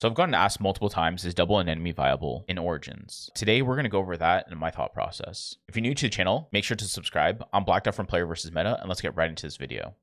So I've gotten asked multiple times, is double anemone viable in Origins? Today, we're going to go over that and my thought process. If you're new to the channel, make sure to subscribe. I'm Blackedout from Player vs. Meta, and let's get right into this video.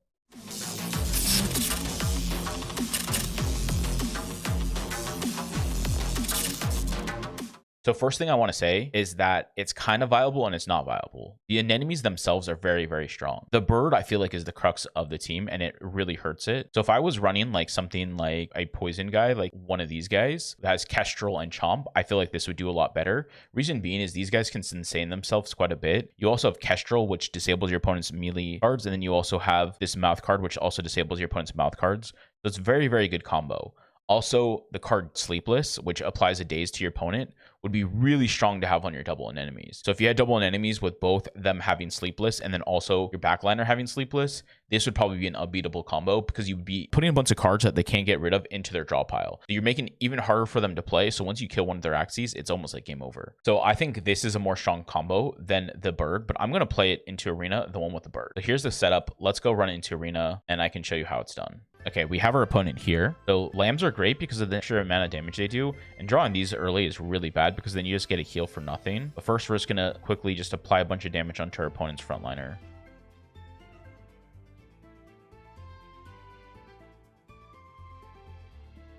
So first thing I want to say is that it's kind of viable and it's not viable. The anemones themselves are very, very strong. The bird, I feel like, is the crux of the team and it really hurts it. So if I was running like something like a poison guy, like one of these guys that has Kestrel and Chomp, I feel like this would do a lot better. Reason being is these guys can sustain themselves quite a bit. You also have Kestrel, which disables your opponent's melee cards. And then you also have this mouth card, which also disables your opponent's mouth cards. So it's a very, very good combo. Also, the card Sleepless, which applies a daze to your opponent, would be really strong to have on your double anemones. So if you had double anemones with both them having Sleepless and then also your backliner having Sleepless, this would probably be an unbeatable combo because you'd be putting a bunch of cards that they can't get rid of into their draw pile. So you're making it even harder for them to play. So once you kill one of their Axies, it's almost like game over. So I think this is a more strong combo than the bird, but I'm going to play it into Arena, the one with the bird. So here's the setup. Let's go run it into Arena and I can show you how it's done. Okay, we have our opponent here. So lambs are great because of the extra amount of damage they do. And drawing these early is really bad because then you just get a heal for nothing. But first, we're just going to quickly just apply a bunch of damage onto our opponent's frontliner.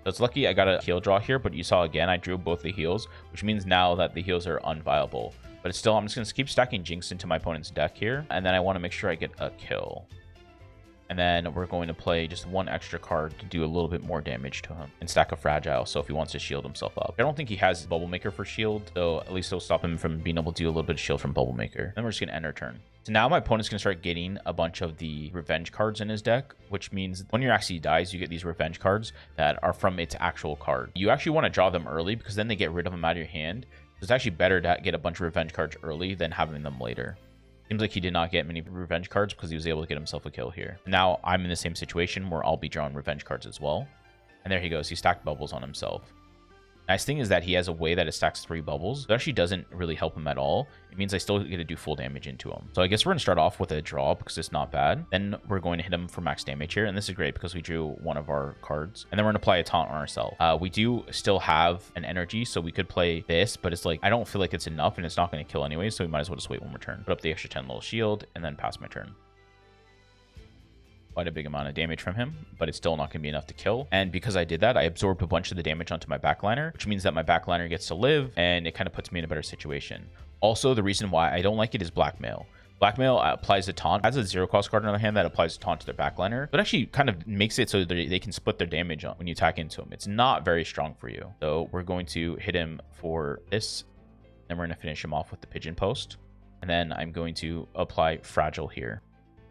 So it's lucky I got a heal draw here, but you saw again, I drew both the heals, which means now that the heals are unviable. But it's still, I'm just going to keep stacking Jinx into my opponent's deck here. And then I want to make sure I get a kill. And then we're going to play just one extra card to do a little bit more damage to him and stack a Fragile. So if he wants to shield himself up. I don't think he has Bubble Maker for shield. So at least it'll stop him from being able to do a little bit of shield from Bubble Maker. Then we're just going to end our turn. So now my opponent's going to start getting a bunch of the revenge cards in his deck, which means when your Axie dies, you get these revenge cards that are from its actual card. You actually want to draw them early because then they get rid of them out of your hand. So it's actually better to get a bunch of revenge cards early than having them later. Seems like he did not get many revenge cards because he was able to get himself a kill here. Now I'm in the same situation where I'll be drawing revenge cards as well. And there he goes. He stacked bubbles on himself. Nice thing is that he has a way that it stacks 3 bubbles. That actually doesn't really help him at all. It means I still get to do full damage into him. So I guess we're going to start off with a draw because it's not bad. Then we're going to hit him for max damage here. And this is great because we drew one of our cards. And then we're going to apply a taunt on ourselves. We do still have an energy, so we could play this. But it's like, I don't feel like it's enough and it's not going to kill anyway. So we might as well just wait one more turn. Put up the extra 10 little shield and then pass my turn. Quite a big amount of damage from him, but it's still not going to be enough to kill. And because I did that, I absorbed a bunch of the damage onto my backliner, which means that my backliner gets to live and it kind of puts me in a better situation. Also, the reason why I don't like it is Blackmail. Blackmail applies a taunt, has a 0-cost card in their hand that applies a taunt to their backliner, but actually kind of makes it so they can split their damage on when you attack into them. It's not very strong for you. So we're going to hit him for this, then we're going to finish him off with the Pigeon Post. And then I'm going to apply Fragile here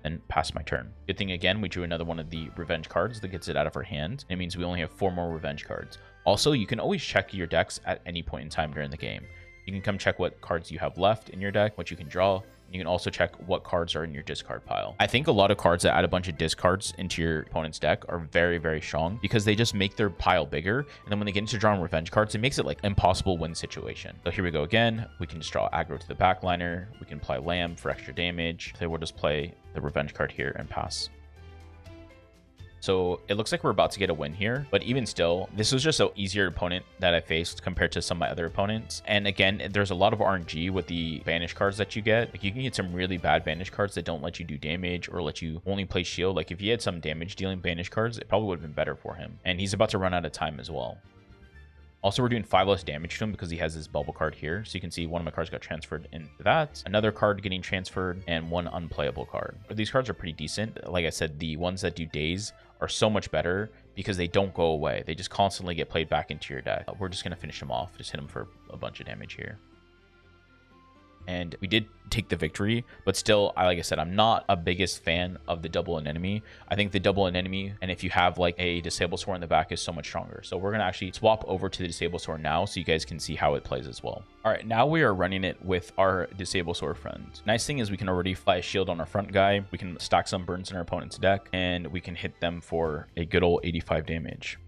and pass my turn. Good thing again, we drew another one of the revenge cards that gets it out of our hand. It means we only have 4 more revenge cards. Also, you can always check your decks at any point in time during the game. You can come check what cards you have left in your deck, what you can draw. You can also check what cards are in your discard pile. I think a lot of cards that add a bunch of discards into your opponent's deck are very, very strong because they just make their pile bigger. And then when they get into drawing revenge cards, it makes it like impossible win situation. So here we go again. We can just draw aggro to the backliner. We can apply Lamb for extra damage. So we'll just play the revenge card here and pass. So it looks like we're about to get a win here, but even still, this was just an easier opponent that I faced compared to some of my other opponents. And again, there's a lot of RNG with the banish cards that you get. Like you can get some really bad banish cards that don't let you do damage or let you only play shield. Like if he had some damage dealing banish cards, it probably would have been better for him. And he's about to run out of time as well. Also, we're doing 5 less damage to him because he has this bubble card here. So you can see one of my cards got transferred into that. Another card getting transferred and 1 unplayable card. But these cards are pretty decent. Like I said, the ones that do daze are so much better because they don't go away. They just constantly get played back into your deck. We're just going to finish him off. Just hit him for a bunch of damage here. And we did take the victory, but still, like I said, I'm not a biggest fan of the double anemone. I think the double anemone, and if you have like a disable sword in the back, is so much stronger. So we're going to actually swap over to the disable sword now so you guys can see how it plays as well. All right, now we are running it with our disable sword friend. Nice thing is we can already fly a shield on our front guy. We can stack some burns in our opponent's deck, and we can hit them for a good old 85 damage.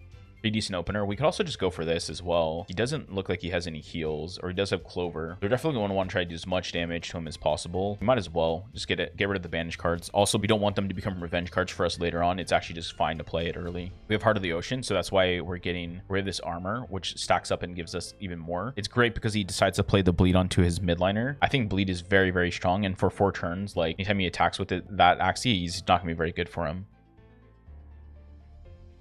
Pretty decent opener. We could also just go for this as well. He doesn't look like he has any heals, or he does have Clover. We're definitely going to want to try to do as much damage to him as possible. We might as well just get rid of the banish cards. Also, we don't want them to become revenge cards for us later on. It's actually just fine to play it early. We have Heart of the Ocean, so that's why we're getting rid of this armor, which stacks up and gives us even more. It's great because he decides to play the bleed onto his midliner. I think bleed is very, very strong, and for 4 turns, like anytime he attacks with that Axie, he's not gonna be very good for him.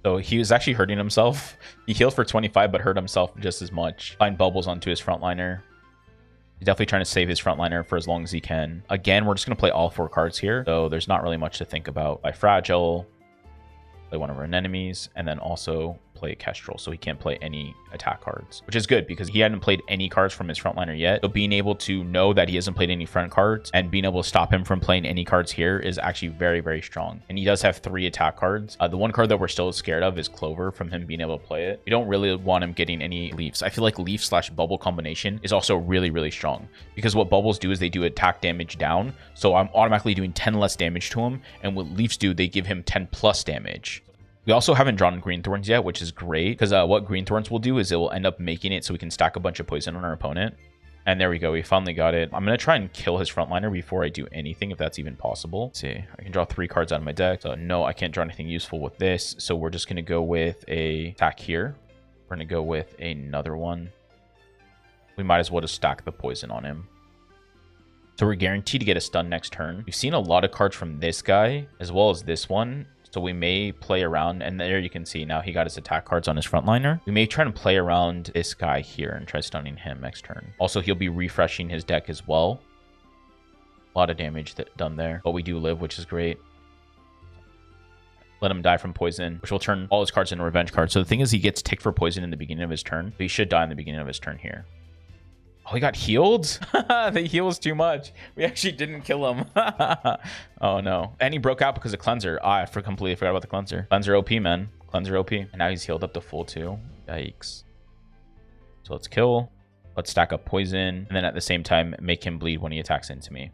So he was actually hurting himself. He healed for 25, but hurt himself just as much. Find bubbles onto his frontliner. He's definitely trying to save his frontliner for as long as he can. Again, we're just going to play all 4 cards here. So there's not really much to think about. Play Fragile, play one of our enemies, and then also play Kestrel, so he can't play any attack cards, which is good because he hadn't played any cards from his frontliner yet. So being able to know that he hasn't played any front cards and being able to stop him from playing any cards here is actually very, very strong. And he does have 3 attack cards. The one card that we're still scared of is Clover, from him being able to play it. We don't really want him getting any leaves. I feel like leaf slash bubble combination is also really, really strong because what bubbles do is they do attack damage down. So I'm automatically doing 10 less damage to him. And what leaves do, they give him 10 plus damage. We also haven't drawn Green Thorns yet, which is great because what Green Thorns will do is it will end up making it so we can stack a bunch of poison on our opponent. And there we go. We finally got it. I'm going to try and kill his frontliner before I do anything, if that's even possible. Let's see. I can draw 3 cards out of my deck. So no, I can't draw anything useful with this. So we're just going to go with a attack here. We're going to go with another one. We might as well just stack the poison on him. So we're guaranteed to get a stun next turn. We've seen a lot of cards from this guy as well as this one. So we may play around, and there you can see now he got his attack cards on his frontliner. We may try to play around this guy here and try stunning him next turn. Also, he'll be refreshing his deck as well. A lot of damage done there, but we do live, which is great. Let him die from poison, which will turn all his cards into revenge cards. So the thing is, he gets ticked for poison in the beginning of his turn. So he should die in the beginning of his turn here. Oh, he got healed? They heals too much. We actually didn't kill him. Oh, no. And he broke out because of Cleanser. I completely forgot about the Cleanser. Cleanser OP, man. Cleanser OP. And now he's healed up to full too. Yikes. So let's kill. Let's stack up poison. And then at the same time, make him bleed when he attacks into me.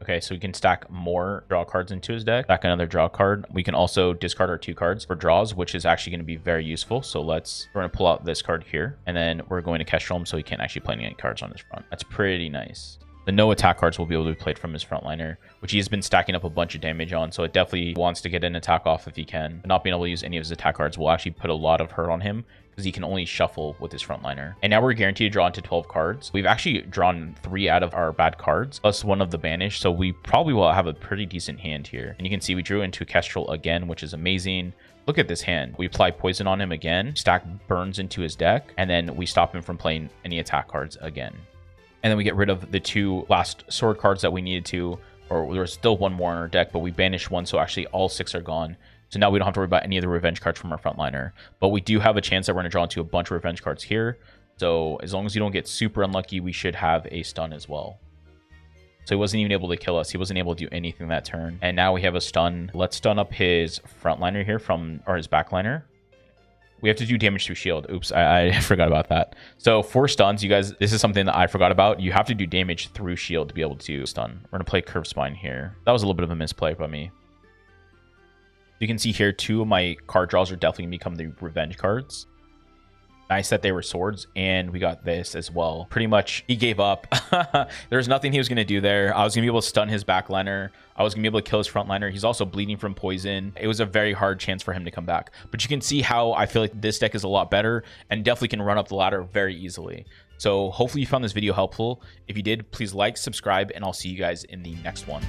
Okay, so we can stack more draw cards into his deck. Stack another draw card. We can also discard our 2 cards for draws, which is actually going to be very useful. So we're going to pull out this card here, and then we're going to Kestrel him so he can't actually play any cards on his front. That's pretty nice. The no attack cards will be able to be played from his frontliner, which he has been stacking up a bunch of damage on. So it definitely wants to get an attack off if he can. But not being able to use any of his attack cards will actually put a lot of hurt on him because he can only shuffle with his frontliner. And now we're guaranteed to draw into 12 cards. We've actually drawn 3 out of our bad cards, plus 1 of the banish. So we probably will have a pretty decent hand here. And you can see we drew into Kestrel again, which is amazing. Look at this hand. We apply poison on him again, stack burns into his deck, and then we stop him from playing any attack cards again. And then we get rid of the 2 last sword cards that we needed to, or there's still 1 more in our deck, but we banished 1, so actually all 6 are gone. So now we don't have to worry about any of the revenge cards from our frontliner. But we do have a chance that we're going to draw into a bunch of revenge cards here. So as long as you don't get super unlucky, we should have a stun as well. So he wasn't even able to kill us. He wasn't able to do anything that turn. And now we have a stun. Let's stun up his frontliner here or his backliner. We have to do damage through shield. Oops, I forgot about that. So for stuns, you guys, this is something that I forgot about. You have to do damage through shield to be able to stun. We're going to play Curved Spine here. That was a little bit of a misplay by me. You can see here, 2 of my card draws are definitely going to become the revenge cards. Nice that they were swords, and we got this as well. Pretty much, he gave up. There's nothing he was going to do there. I was going to be able to stun his backliner. I was going to be able to kill his frontliner. He's also bleeding from poison. It was a very hard chance for him to come back. But you can see how I feel like this deck is a lot better and definitely can run up the ladder very easily. So hopefully you found this video helpful. If you did, please like, subscribe, and I'll see you guys in the next one.